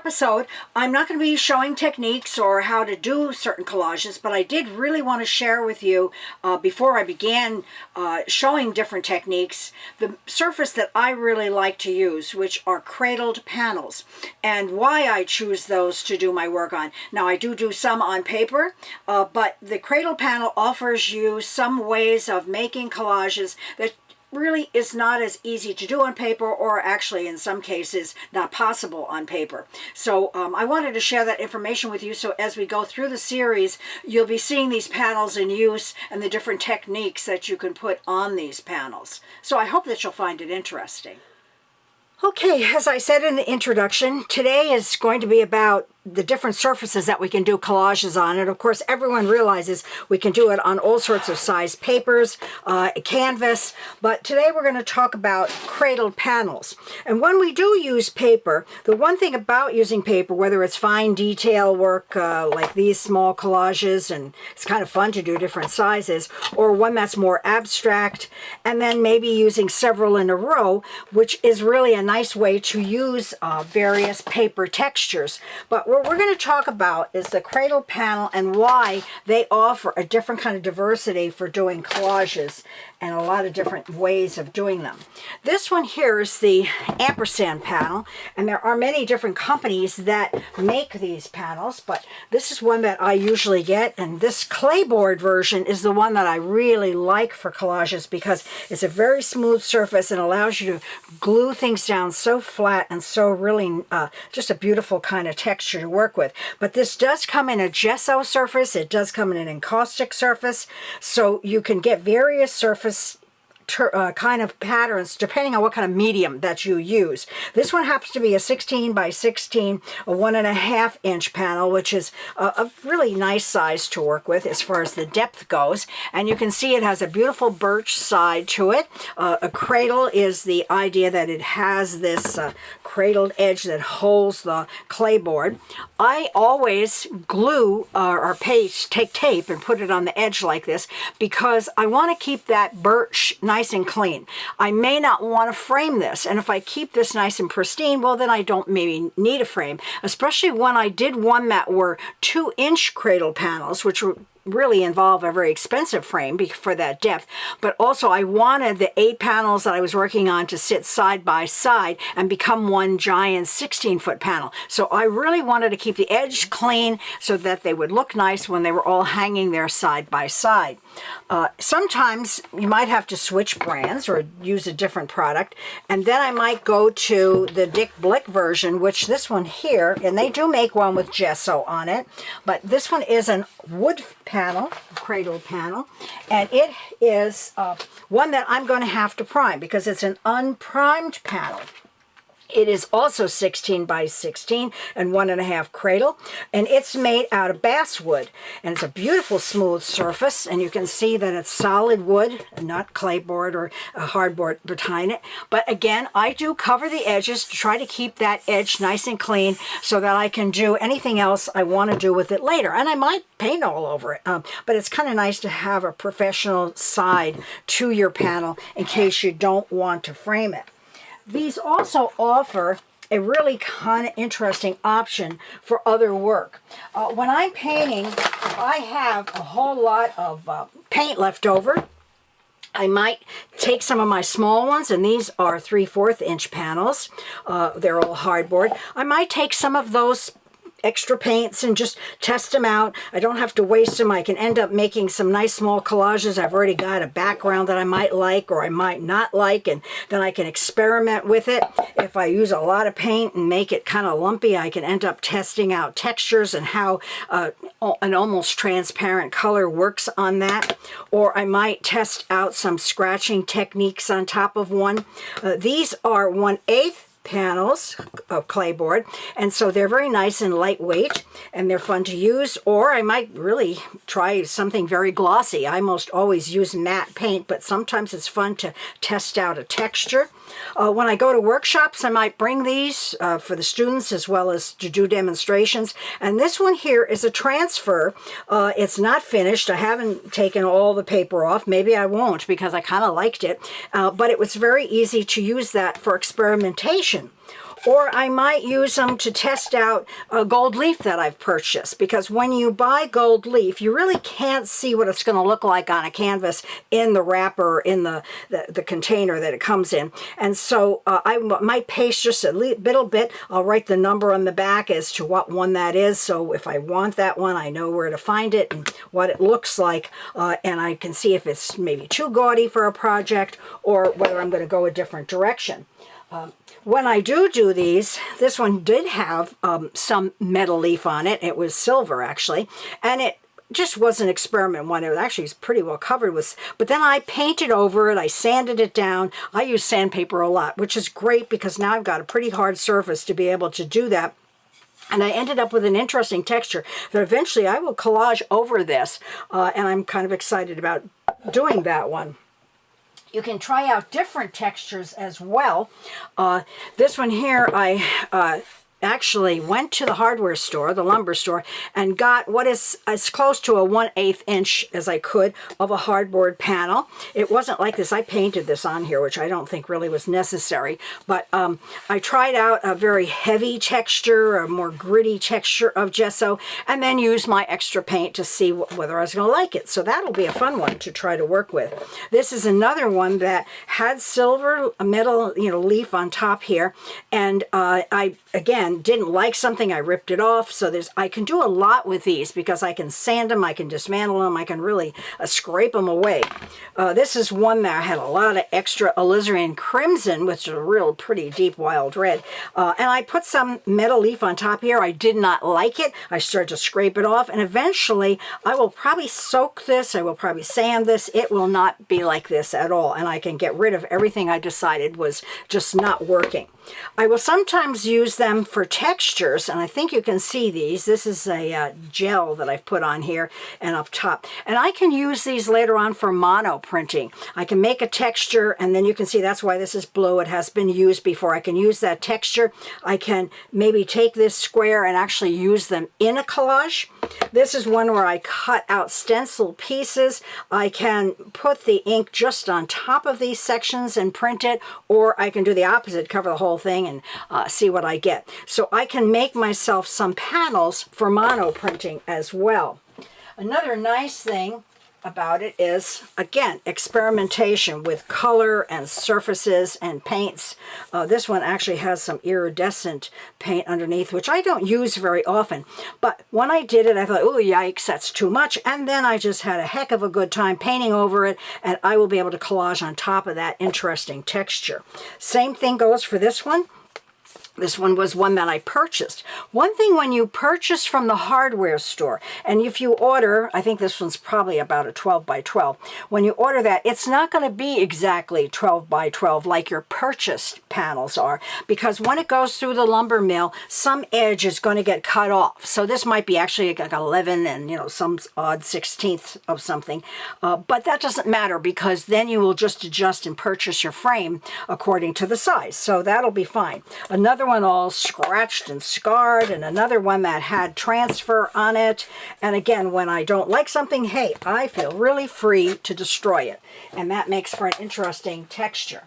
episode, I'm not going to be showing techniques or how to do certain collages, but I did really want to share with you, before I began showing different techniques, the surface that I really like to use, which are cradled panels, and why I choose those to do my work on. Now, I do some on paper, but the cradle panel offers you some ways of making collages that really is not as easy to do on paper, or actually in some cases not possible on paper. So I wanted to share that information with you, so as we go through the series you'll be seeing these panels in use and the different techniques that you can put on these panels. So I hope that you'll find it interesting. Okay, as I said in the introduction, today is going to be about the different surfaces that we can do collages on. And of course, everyone realizes we can do it on all sorts of size papers, canvas, but today we're going to talk about cradled panels. And when we do use paper, the one thing about using paper, whether it's fine detail work like these small collages, and it's kind of fun to do different sizes, or one that's more abstract, and then maybe using several in a row, which is really a nice way to use various paper textures. But what we're going to talk about is the cradle panel and why they offer a different kind of diversity for doing collages and a lot of different ways of doing them. This one here is the Ampersand panel, and there are many different companies that make these panels, but this is one that I usually get, and this clayboard version is the one that I really like for collages because it's a very smooth surface and allows you to glue things down so flat and so really just a beautiful kind of texture to work with. But this does come in a gesso surface, it does come in an encaustic surface, so you can get various surface kind of patterns depending on what kind of medium that you use. This one happens to be a 16 by 16, a 1.5 inch panel, which is a really nice size to work with as far as the depth goes. And you can see it has a beautiful birch side to it. A cradle is the idea that it has this cradled edge that holds the clayboard. I always glue or take tape and put it on the edge like this because I want to keep that birch nice and clean. I may not want to frame this, and if I keep this nice and pristine, well then I don't maybe need a frame, especially when I did one that were 2-inch cradle panels, which were really involve a very expensive frame for that depth, but also I wanted the 8 panels that I was working on to sit side by side and become one giant 16-foot panel. So I really wanted to keep the edge clean so that they would look nice when they were all hanging there side by side. Sometimes you might have to switch brands or use a different product, and then I might go to the Dick Blick version, which this one here, and they do make one with gesso on it, but this one is an wood panel, cradle panel, and it is one that I'm going to have to prime because it's an unprimed panel. It is also 16 by 16 and 1.5 cradle, and it's made out of basswood, and it's a beautiful smooth surface, and you can see that it's solid wood, not clayboard or a hardboard behind it. But again, I do cover the edges to try to keep that edge nice and clean so that I can do anything else I want to do with it later, and I might paint all over it, but it's kind of nice to have a professional side to your panel in case you don't want to frame it. These also offer a really kind of interesting option for other work. When I'm painting, I have a whole lot of paint left over. I might take some of my small ones, and these are 3/4 inch panels. They're all hardboard. I might take some of those extra paints and just test them out. I don't have to waste them. I can end up making some nice small collages. I've already got a background that I might like or I might not like, and then I can experiment with it. If I use a lot of paint and make it kind of lumpy, I can end up testing out textures and how an almost transparent color works on that. Or I might test out some scratching techniques on top of one. These are 1/8 panels of clayboard, and so they're very nice and lightweight, and they're fun to use. Or I might really try something very glossy. I most always use matte paint, but sometimes it's fun to test out a texture. When I go to workshops, I might bring these for the students as well as to do demonstrations. And this one here is a transfer. It's not finished. I haven't taken all the paper off. Maybe I won't because I kind of liked it. But it was very easy to use that for experimentation. or I might use them to test out a gold leaf that I've purchased, because when you buy gold leaf, you really can't see what it's going to look like on a canvas in the wrapper, in the container that it comes in. And so I might paste just a little bit. I'll write the number on the back as to what one that is, so if I want that one, I know where to find it and what it looks like, and I can see if it's maybe too gaudy for a project or whether I'm going to go a different direction. When I do these, this one did have some metal leaf on it. It was silver, actually, and it just was an experiment one. It was actually pretty well covered with, but then I painted over it, I sanded it down. I use sandpaper a lot, which is great because now I've got a pretty hard surface to be able to do that. And I ended up with an interesting texture that eventually I will collage over this, and I'm kind of excited about doing that one. You can try out different textures as well. This one here, I actually went to the hardware store, the lumber store, and got what is as close to a 1/8 inch as I could of a hardboard panel. It wasn't like this. I painted this on here, which I don't think really was necessary, but I tried out a very heavy texture, a more gritty texture of gesso, and then used my extra paint to see whether I was going to like it. So that'll be a fun one to try to work with. This is another one that had silver metal, leaf on top here, and I again didn't like something, I ripped it off. So I can do a lot with these because I can sand them, I can dismantle them, I can really scrape them away. This is one that had a lot of extra alizarin crimson, which is a real pretty deep wild red. And I put some metal leaf on top here. I did not like it. I started to scrape it off, and eventually I will probably soak this, I will probably sand this. It will not be like this at all, and I can get rid of everything I decided was just not working. I will sometimes use them for textures, and I think you can see these. This is a gel that I've put on here and up top. And I can use these later on for mono printing. I can make a texture, and then you can see that's why this is blue. It has been used before. I can use that texture. I can maybe take this square and actually use them in a collage. This is one where I cut out stencil pieces. I can put the ink just on top of these sections and print it, or I can do the opposite, cover the whole thing and see what I get. So I can make myself some panels for mono printing as well. Another nice thing about it is, again, experimentation with color and surfaces and paints. This one actually has some iridescent paint underneath, which I don't use very often. But when I did it, I thought, oh, yikes, that's too much. And then I just had a heck of a good time painting over it, and I will be able to collage on top of that interesting texture. Same thing goes for this one. This one was one that I purchased. One thing when you purchase from the hardware store, and if you order, I think this one's probably about a 12 by 12. When you order that, it's not going to be exactly 12 by 12 like your purchased panels are, because when it goes through the lumber mill, some edge is going to get cut off. So this might be actually like 11 and some odd 16th of something. But that doesn't matter, because then you will just adjust and purchase your frame according to the size. So that'll be fine. Another one all scratched and scarred, and another one that had transfer on it. And again, when I don't like something, hey, I feel really free to destroy it, and that makes for an interesting texture.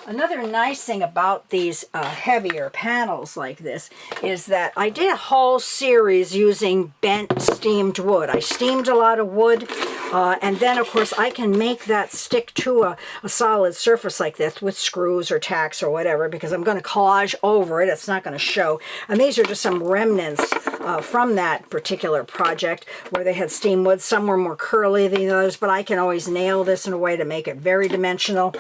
Another nice thing about these heavier panels like this is that I did a whole series using bent steamed wood. I steamed a lot of wood, and then of course I can make that stick to a solid surface like this with screws or tacks or whatever, because I'm going to collage over it. It's not going to show. And these are just some remnants from that particular project where they had steam wood. Some were more curly than others, but I can always nail this in a way to make it very dimensional.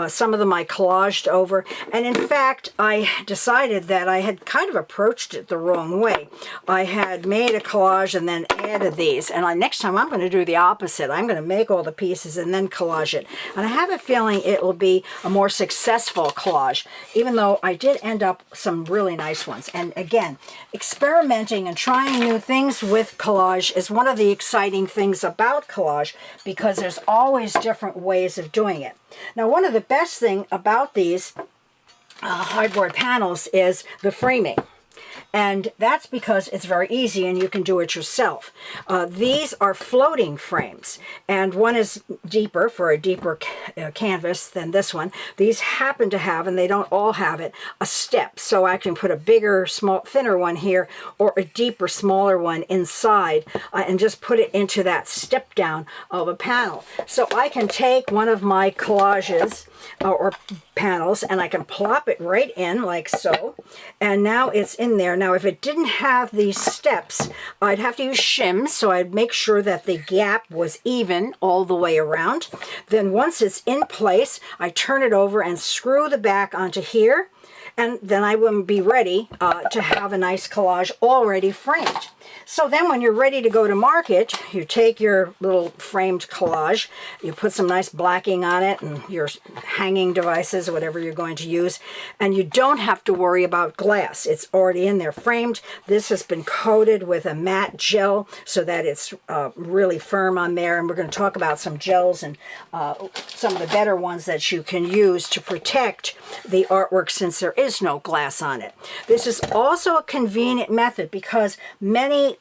Some of them I collaged over. And in fact, I decided that I had kind of approached it the wrong way. I had made a collage and then added these. And next time I'm going to do the opposite. I'm going to make all the pieces and then collage it. And I have a feeling it will be a more successful collage, even though I did end up some really nice ones. And again, experimenting and trying new things with collage is one of the exciting things about collage, because there's always different ways of doing it. Now, one of the best things about these hardboard panels is the framing. And that's because it's very easy and you can do it yourself. These are floating frames, and one is deeper for a deeper canvas than this one. These happen to have, and they don't all have it, a step. So I can put a bigger, thinner one here, or a deeper, smaller one inside, and just put it into that step down of a panel. So I can take one of my collages or panels, and I can plop it right in like so, and now it's in there. Now if it didn't have these steps, I'd have to use shims, so I'd make sure that the gap was even all the way around. Then once it's in place, I turn it over and screw the back onto here, and then I will be ready to have a nice collage already framed. So then when you're ready to go to market, you take your little framed collage, you put some nice blacking on it and your hanging devices or whatever you're going to use, and you don't have to worry about glass. It's already in there framed. This has been coated with a matte gel so that it's really firm on there, and we're going to talk about some gels and some of the better ones that you can use to protect the artwork since there is no glass on it. This is also a convenient method because many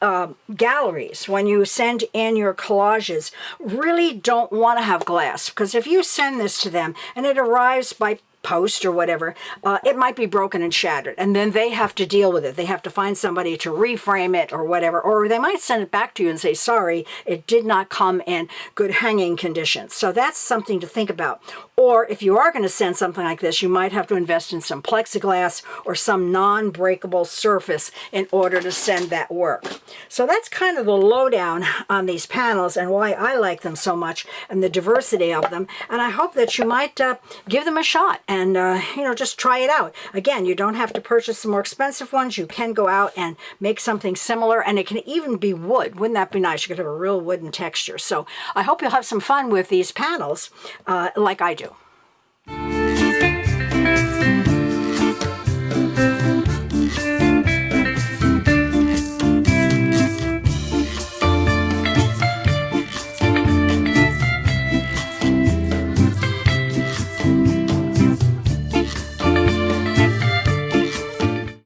galleries, when you send in your collages, really don't want to have glass, because if you send this to them and it arrives by post or whatever, it might be broken and shattered, and then they have to deal with it. They have to find somebody to reframe it or whatever, or they might send it back to you and say, sorry, it did not come in good hanging conditions. So that's something to think about. Or if you are going to send something like this, you might have to invest in some plexiglass or some non-breakable surface in order to send that work. So that's kind of the lowdown on these panels and why I like them so much and the diversity of them. And I hope that you might give them a shot and just try it out. Again, you don't have to purchase the more expensive ones. You can go out and make something similar, and it can even be wood. Wouldn't that be nice? You could have a real wooden texture. So I hope you'll have some fun with these panels like I do.